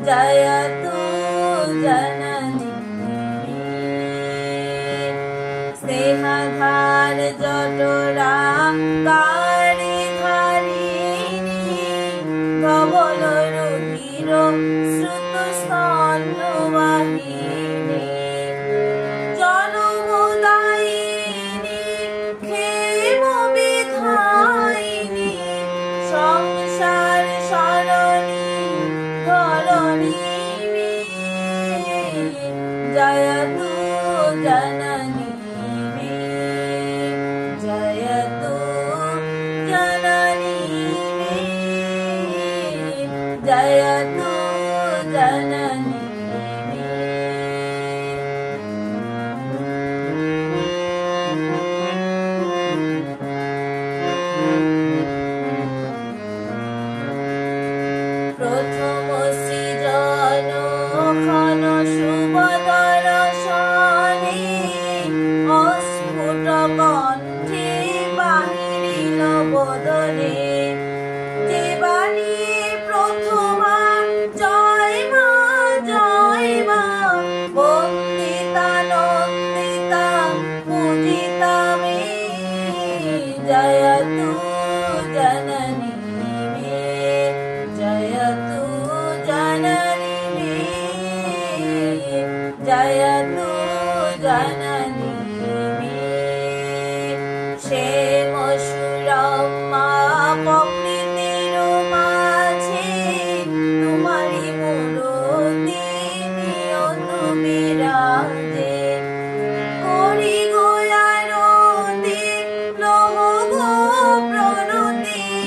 जयतु जननी स्नेहधार जटरा कारि धारिणी धवल रुधिर श्रुत स्तन्यवाहिनी जन्मदायिनी क्षेम विधायिनी संसार सरणी धरणी जयतु जननी जयतु जननी जयतु जननी प्रथम सृजन खन शुभ दर्शने अस्फुट कण्ठे बाहिरिल बदने যে বাণী প্রথমা জয় মা বন্দিতা নন্দিতা পূজিতা মে জয়তু জননী মে জয়তু জননী মে জয়তু জননী